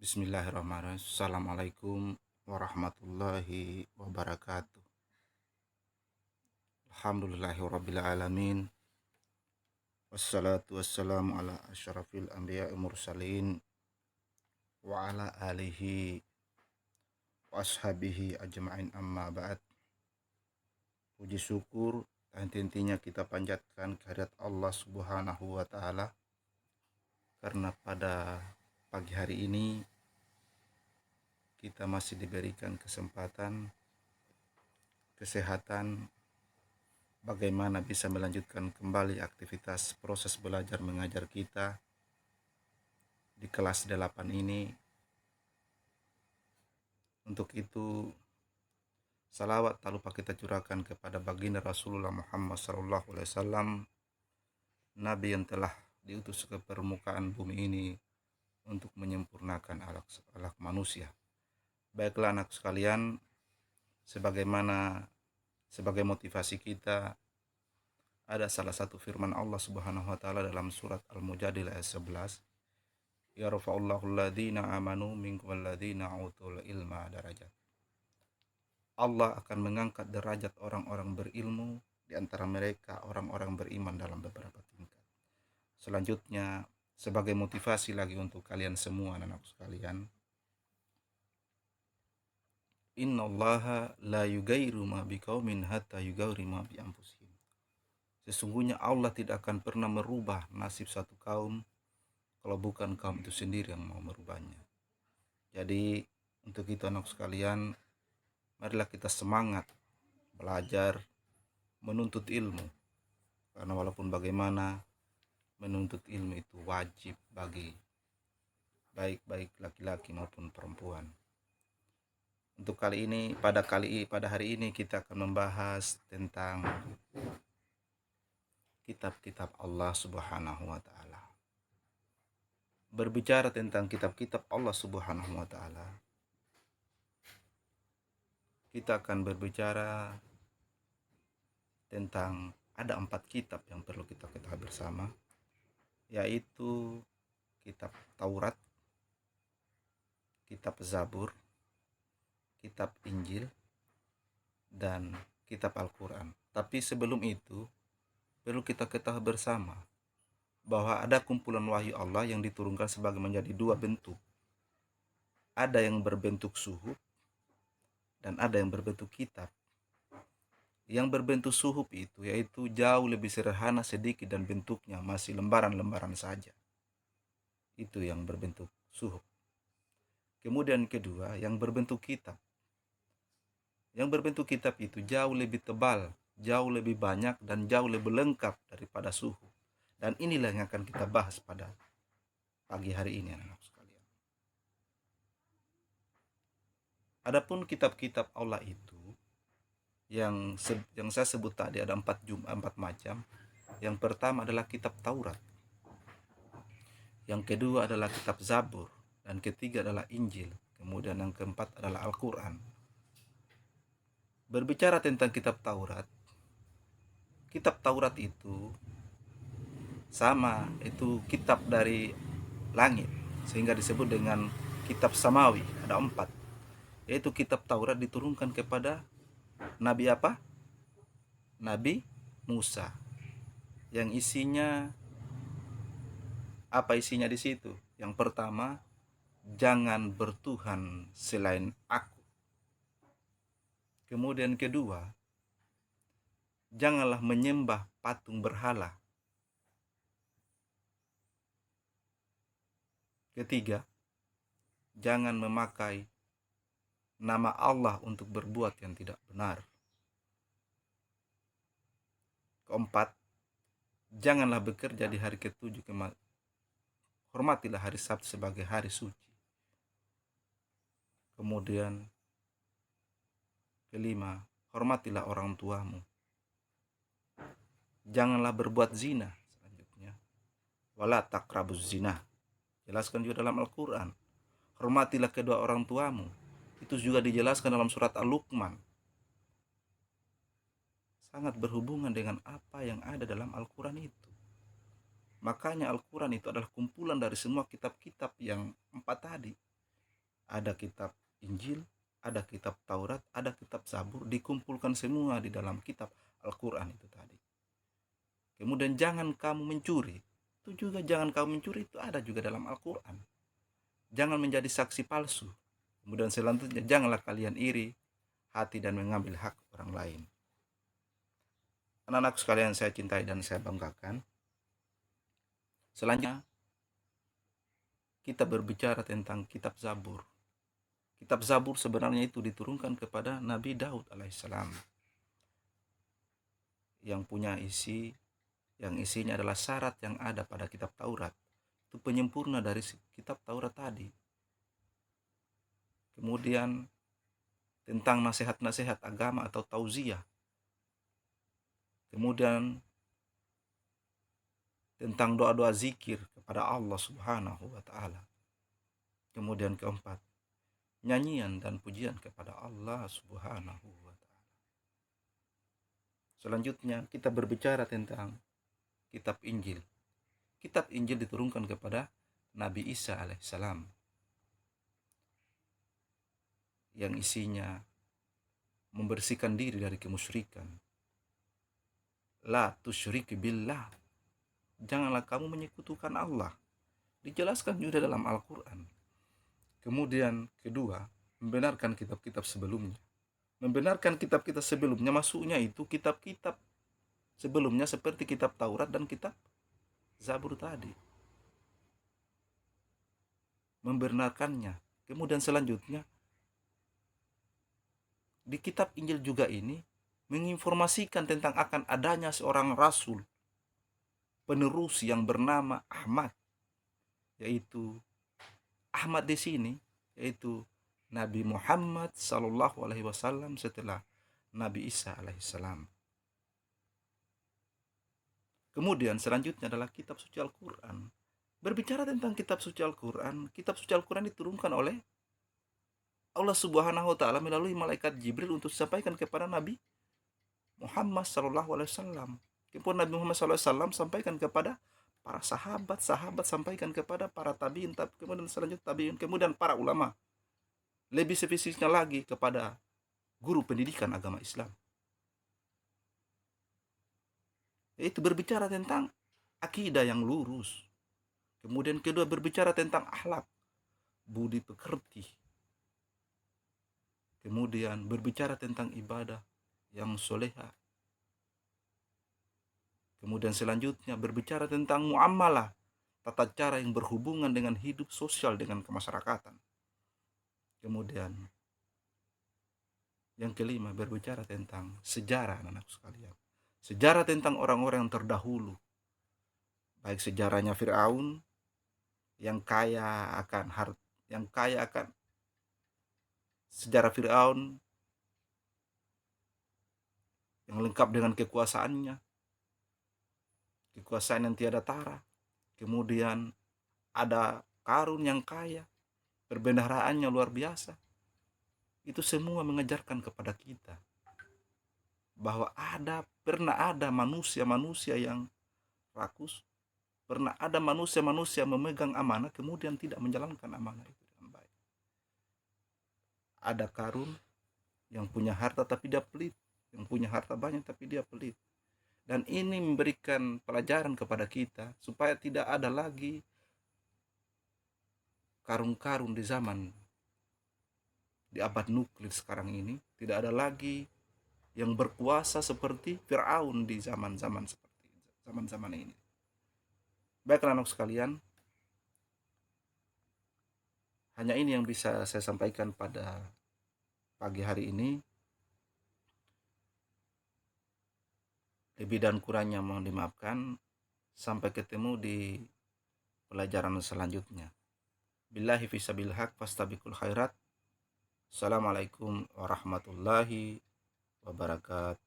Bismillahirrahmanirrahim. Assalamualaikum warahmatullahi wabarakatuh. Alhamdulillahirabbil alamin. Wassalatu wassalamu ala asyrafil anbiya'i mursalin wa ala alihi wa ashabihi ajma'in, amma ba'd. Puji syukur dan intinya kita panjatkan kehadirat Allah Subhanahu wa taala karena pada pagi hari ini kita masih diberikan kesempatan, kesehatan, bagaimana bisa melanjutkan kembali aktivitas proses belajar mengajar kita di kelas 8 ini. Untuk itu, salawat tak lupa kita curahkan kepada baginda Rasulullah Muhammad SAW, Nabi yang telah diutus ke permukaan bumi ini untuk menyempurnakan akhlak manusia. Baiklah anak sekalian, sebagai motivasi kita, ada salah satu firman Allah Subhanahu wa taala dalam surat Al-Mujadilah ayat 11. Yarfa'ullahu alladhina amanu minkum walladhina utul ilma darajat. Allah akan mengangkat derajat orang-orang berilmu di antara mereka orang-orang beriman dalam beberapa tingkat. Selanjutnya, sebagai motivasi lagi untuk kalian semua anak sekalian, innallaha la yugairu ma biqaumin hatta yugairu ma bi anfusihim. Sesungguhnya Allah tidak akan pernah merubah nasib satu kaum kalau bukan kaum itu sendiri yang mau merubahnya. Jadi untuk itu anak sekalian, marilah kita semangat belajar, menuntut ilmu. Karena walaupun bagaimana, menuntut ilmu itu wajib bagi baik laki-laki maupun perempuan. Untuk pada hari ini kita akan membahas tentang kitab-kitab Allah Subhanahu wa taala. Berbicara tentang kitab-kitab Allah Subhanahu wa taala, kita akan berbicara tentang ada 4 kitab yang perlu kita ketahui bersama, yaitu kitab Taurat, kitab Zabur, kitab Injil, dan kitab Al-Quran. Tapi sebelum itu, perlu kita ketahui bersama bahwa ada kumpulan wahyu Allah yang diturunkan sebagai menjadi 2 bentuk. Ada yang berbentuk suhuf dan ada yang berbentuk kitab. Yang berbentuk suhuf itu yaitu jauh lebih sederhana sedikit dan bentuknya masih lembaran-lembaran saja. Itu yang berbentuk suhuf. Kemudian kedua, yang berbentuk kitab. Yang berbentuk kitab itu jauh lebih tebal, jauh lebih banyak, dan jauh lebih lengkap daripada suhuf. Dan inilah yang akan kita bahas pada pagi hari ini anak sekalian. Adapun kitab-kitab Allah itu yang saya sebut tadi ada 4 macam. Yang pertama adalah kitab Taurat. Yang kedua adalah kitab Zabur, dan ketiga adalah Injil. Kemudian yang keempat adalah Al-Quran. Berbicara tentang kitab Taurat itu sama, itu kitab dari langit, sehingga disebut dengan kitab samawi. Ada 4, yaitu kitab Taurat diturunkan kepada Nabi apa? Nabi Musa. Yang isinya apa isinya di situ? Yang pertama, jangan bertuhan selain aku. Kemudian kedua, janganlah menyembah patung berhala. Ketiga, jangan memakai nama Allah untuk berbuat yang tidak benar. Keempat, janganlah bekerja di hari ke-7, hormatilah hari Sabtu sebagai hari suci. Kemudian kelima, hormatilah orang tuamu. Janganlah berbuat zina. Selanjutnya, wala taqrabuz zina. Jelaskan juga dalam Al-Quran. Hormatilah kedua orang tuamu. Itu juga dijelaskan dalam surat Al-Luqman. Sangat berhubungan dengan apa yang ada dalam Al-Quran itu. Makanya Al-Quran itu adalah kumpulan dari semua kitab-kitab yang 4 tadi. ada kitab Injil, ada kitab Taurat, ada kitab Zabur, dikumpulkan semua di dalam kitab Al-Quran itu tadi. Kemudian jangan kamu mencuri, itu juga jangan kamu mencuri, itu ada juga dalam Al-Quran. Jangan menjadi saksi palsu. Kemudian selanjutnya, janganlah kalian iri hati dan mengambil hak orang lain. Anak-anak sekalian saya cintai dan saya banggakan, selanjutnya kita berbicara tentang kitab Zabur. Kitab Zabur sebenarnya itu diturunkan kepada Nabi Daud alaihissalam, yang punya yang isinya adalah syarat yang ada pada kitab Taurat. Itu penyempurna dari kitab Taurat tadi. Kemudian tentang nasihat-nasihat agama atau tauziah. Kemudian tentang doa-doa zikir kepada Allah Subhanahu wa taala. Kemudian keempat, nyanyian dan pujian kepada Allah Subhanahu wa taala. Selanjutnya kita berbicara tentang kitab Injil. Kitab Injil diturunkan kepada Nabi Isa alaihissalam, yang isinya membersihkan diri dari kemusyrikan. La tusyrik billah, janganlah kamu menyekutukan Allah. Dijelaskan juga dalam Al-Quran. Kemudian kedua, membenarkan kitab-kitab sebelumnya. Membenarkan kitab-kitab sebelumnya maksudnya itu kitab-kitab sebelumnya seperti kitab Taurat dan kitab Zabur tadi. Membenarkannya. Kemudian selanjutnya, di kitab Injil juga ini menginformasikan tentang akan adanya seorang rasul penerus yang bernama Ahmad, yaitu Ahmad di sini yaitu Nabi Muhammad sallallahu alaihi wasallam setelah Nabi Isa alaihissalam. Kemudian selanjutnya adalah kitab suci Al-Quran. Berbicara tentang kitab suci Al-Quran, kitab suci Al-Quran diturunkan oleh Allah Subhanahu wa taala melalui malaikat Jibril untuk disampaikan kepada Nabi Muhammad sallallahu alaihi wasallam. Kemudian Nabi Muhammad sallallahu alaihi wasallam sampaikan kepada para sahabat, sampaikan kepada para tabiin, kemudian selanjutnya tabiin, kemudian para ulama. Lebih spesifiknya lagi kepada guru pendidikan agama Islam. Yaitu berbicara tentang akidah yang lurus. Kemudian kedua berbicara tentang akhlak, budi pekerti. Kemudian berbicara tentang ibadah yang soleha. Kemudian selanjutnya berbicara tentang muamalah, tata cara yang berhubungan dengan hidup sosial dengan kemasyarakatan. Kemudian yang kelima berbicara tentang sejarah, anak-anak sekalian. Sejarah tentang orang-orang yang terdahulu. Baik sejarahnya Firaun yang kaya akan sejarah Firaun yang lengkap dengan kekuasaan yang tiada tara. Kemudian ada Karun yang kaya, perbendaharaannya luar biasa. Itu semua mengajarkan kepada kita bahwa pernah ada manusia-manusia yang rakus, pernah ada manusia-manusia memegang amanah kemudian tidak menjalankan amanah itu dengan baik. Ada Karun yang punya harta tapi dia pelit, yang punya harta banyak tapi dia pelit. Dan ini memberikan pelajaran kepada kita supaya tidak ada lagi karun-karun di abad nuklir sekarang ini. Tidak ada lagi yang berkuasa seperti Firaun di zaman-zaman ini. Baik anak sekalian, hanya ini yang bisa saya sampaikan pada pagi hari ini. Lebih dan kurangnya mohon dimaafkan. Sampai ketemu di pelajaran selanjutnya. Billahi fisabil haq fastabiqul khairat. Assalamualaikum warahmatullahi wabarakatuh.